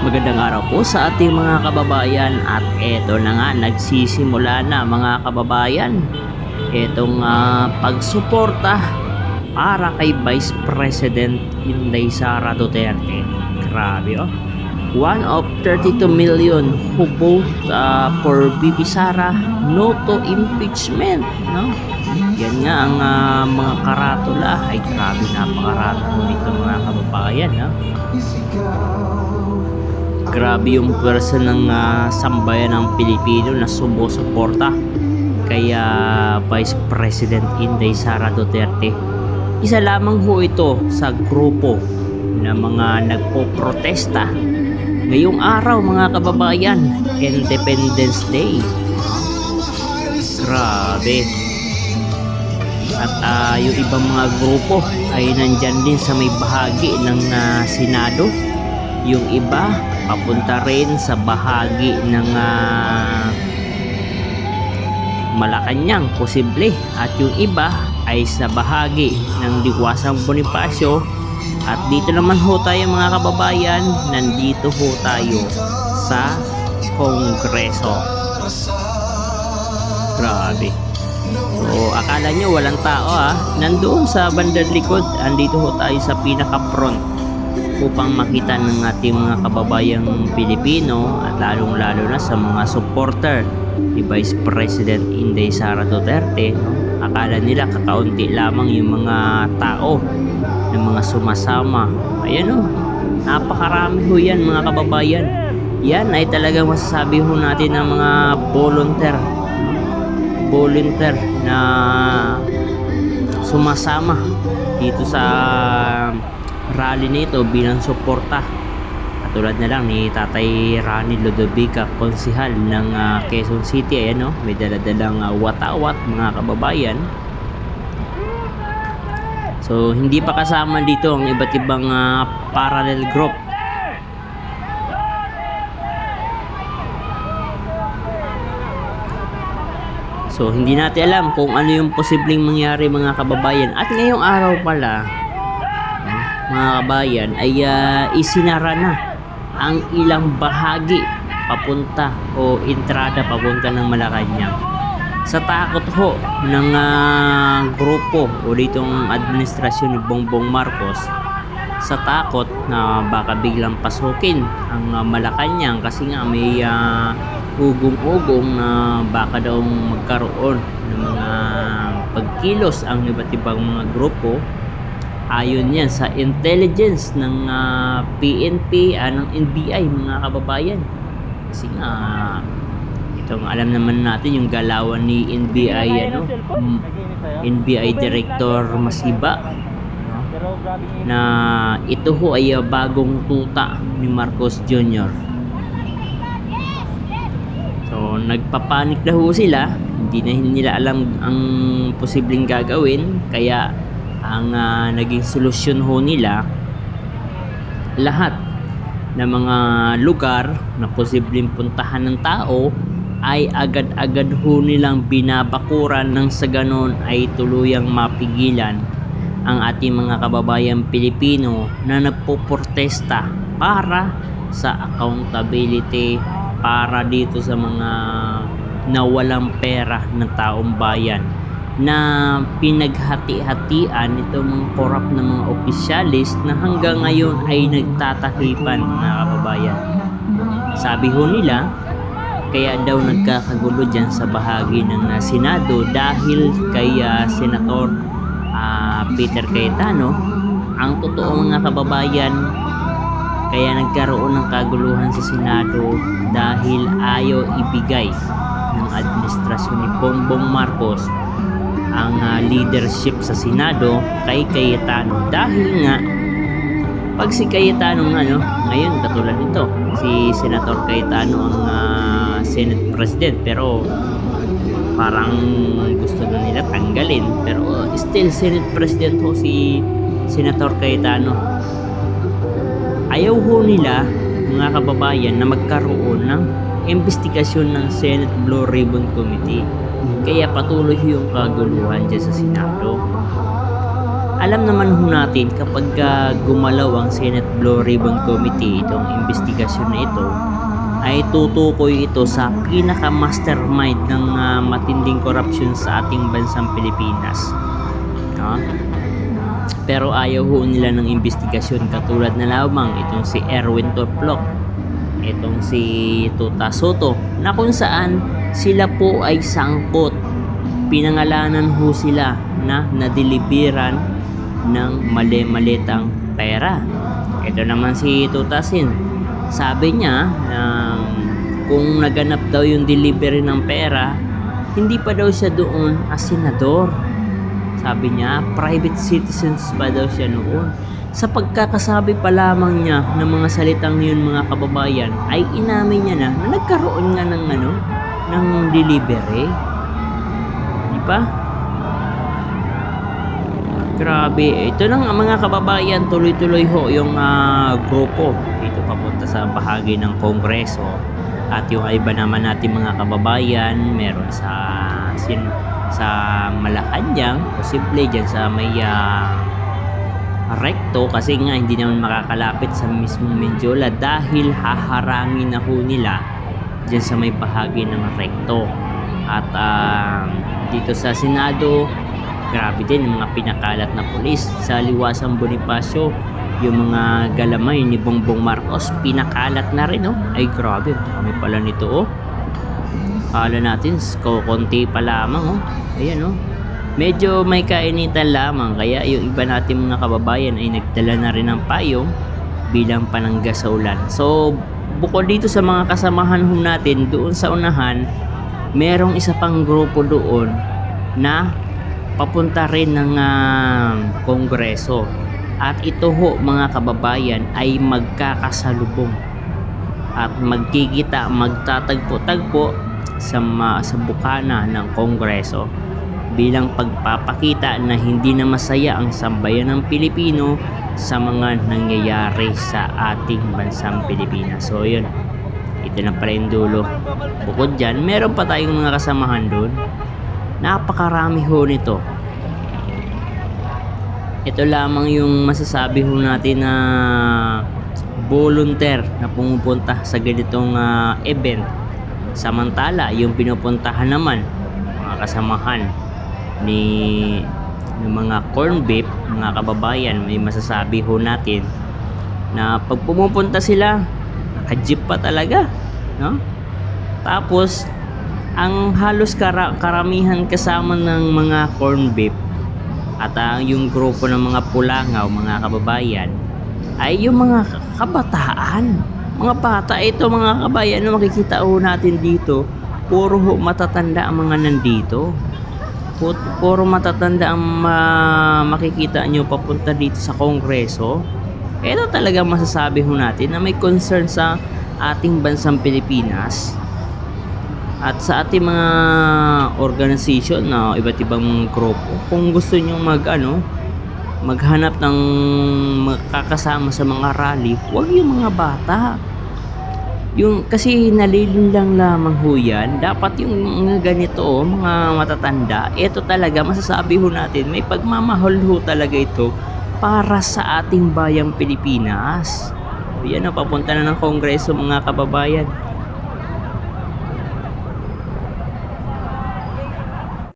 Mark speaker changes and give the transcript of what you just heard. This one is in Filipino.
Speaker 1: Magandang araw po sa ating mga kababayan at eto na nga nagsisimula na mga kababayan etong pagsuporta para kay Vice President Inday Sara Duterte. Grabe oh. 1 of 32 million who vote for VP Sara, no to impeachment, no? Yan nga ang mga karatula. Ay grabe, napakaratula nito mga kababayan, no? Grabe yung pwersa ng sambayan ng Pilipino na sumusuporta kaya Vice President Inday Sara Duterte. Isa lamang ho ito sa grupo na mga nagpo-protesta ngayong araw mga kababayan, Independence Day. Grabe. At yung ibang mga grupo ay nandyan din sa may bahagi ng Senado. Yung iba papunta rin sa bahagi ng Malacanang posible, at yung iba ay sa bahagi ng Diwasang Bonifacio. At dito naman ho tayo mga kababayan, nandito ho tayo sa Kongreso. Grabe. So akala nyo walang tao nandoon sa bandang likod, andito ho tayo sa pinaka-front upang makita ng ating mga kababayang Pilipino at lalong-lalo na sa mga supporter ni Vice President Inday Sara Duterte. Akala nila kakaunti lamang yung mga tao ng mga sumasama. Ayan napakarami ho yan mga kababayan. Yan ay talagang masasabi ho natin ng mga volunteer na sumasama dito sa rally nito bilang suporta. Katulad na lang ni Tatay Rani Ludovica, konsihal ng Quezon City. Ayan may daladalang watawat mga kababayan. So hindi pa kasama dito ang iba't ibang parallel group. So hindi natin alam kung ano yung posibleng mangyari mga kababayan. At ngayong araw pala mga kabayan ay isinara na ang ilang bahagi papunta o entrada papunta ng Malacanang. Sa takot ho ng grupo o ditong administrasyon ni Bongbong Marcos, sa takot na baka biglang pasukin ang Malacanang kasi nga may ugong-ugong na baka daw magkaroon ng mga pagkilos ang iba't ibang mga grupo. Ayon yan sa intelligence ng PNP, ng NBI mga kababayan. Kasi nga itong alam naman natin yung galawan ni NBI NBI Director Masiba, na ito ho ay bagong tuta ni Marcos Jr. So nagpapanik na ho sila, hindi na nila alam ang posibleng gagawin, kaya ang naging solusyon ho nila, lahat ng mga lugar na posibleng puntahan ng tao ay agad-agad ho nilang binabakuran nang sa ganon ay tuluyang mapigilan ang ating mga kababayang Pilipino na nagpoprotesta para sa accountability, para dito sa mga nawalang pera ng taong bayan na pinaghati-hatian itong mga korap na mga opisyalis na hanggang ngayon ay nagtatakipan mga kababayan. Sabi ho nila, kaya daw nagkakagulo dyan sa bahagi ng Senado dahil kay Senator Peter Cayetano. Ang totoo mga kababayan, kaya nagkaroon ng kaguluhan sa Senado dahil ayaw ibigay ng administrasyon ni Bongbong Marcos ang leadership sa Senado kay Cayetano. Dahil nga pag si Cayetano ngayon katulad nito, si Senator Cayetano ang Senate President, pero parang gusto na nila tanggalin, pero still Senate President ho si Senator Cayetano. Ayaw ho nila mga kababayan na magkaroon ng investigasyon ng Senate Blue Ribbon Committee, kaya patuloy yung kaguluhan dyan sa Senado. Alam naman ho natin kapag gumalaw ang Senate Blue Ribbon Committee, itong investigasyon na ito, ay tutukoy ito sa pinaka-mastermind ng matinding korupsyon sa ating bansang Pilipinas. No? Pero ayaw ho nila ng investigasyon, katulad na lamang itong si Erwin Torplok, itong si Tuta Soto, na kung saan sila po ay sangkot. Pinangalanan ho sila na nadeliveran ng mali-malitang pera. Ito naman si Tuta Sin, sabi niya kung naganap daw yung delivery ng pera, hindi pa daw siya doon as senador. Sabi niya, private citizens pa daw siya noon. Sa pagkakasabi pa lamang niya ng mga salitang yun, mga kababayan, ay inamin niya na nagkaroon nga ng delivery. Di ba? Grabe. Ito lang mga kababayan, tuloy-tuloy ho yung grupo dito papunta sa bahagi ng Kongreso. At yung iba naman natin mga kababayan, meron sa Malacanang, posible dyan sa may Recto, kasi nga hindi naman makakalapit sa mismong Mendiola dahil haharangin na ho nila dyan sa may bahagi ng Recto. At dito sa Senado, grabe din yung mga pinakalat na pulis. Sa Liwasang Bonifacio, yung mga galamay ni Bongbong Marcos, pinakalat na rin, oh. Ay grabe, kami pala nito, oh. Kala natin konti pa lamang, oh. Ayan, oh. Medyo may kainitan lamang, kaya yung iba natin mga kababayan ay nagdala na rin ng payong bilang panangga sa ulan. So bukod dito sa mga kasamahan ho natin doon sa unahan, merong isa pang grupo doon na papunta rin ng Kongreso. At ito ho mga kababayan ay magkakasalubong at magkikita, magtatagpo-tagpo sa bukana ng Kongreso bilang pagpapakita na hindi na masaya ang sambayan ng Pilipino sa mga nangyayari sa ating bansang Pilipinas. So yun, ito na pala yung dulo. Bukod dyan, meron pa tayong mga kasamahan doon. Napakarami ho nito. Ito lamang yung masasabi ho natin na volunteer na pumupunta sa ganitong event. Samantala, yung pinupuntahan naman, mga kasamahan ng mga corn beef, mga kababayan, may masasabi ho natin na pag pumupunta sila, naka-jeep pa talaga, no? Tapos ang halos karamihan kasama ng mga corn beef at yung grupo ng mga pulangaw, mga kababayan, ay yung mga kabataan, mga bata. Ito mga kababayan, no, makikita ho natin dito, puro ho matatanda ang mga nandito. Puro matatanda ang makikita nyo papunta dito sa Kongreso. Ito talaga masasabi ho natin na may concern sa ating bansang Pilipinas at sa ating mga organization na iba't ibang grupo. Kung gusto nyo maghanap ng makakasama sa mga rally, huwag yung mga bata. Kasi nalilinlang lamang ho yan. Dapat yung mga ganito, mga matatanda, ito talaga masasabi ho natin, may pagmamahal ho talaga ito para sa ating bayang Pilipinas. Yan, papunta na ng Kongreso mga kababayan.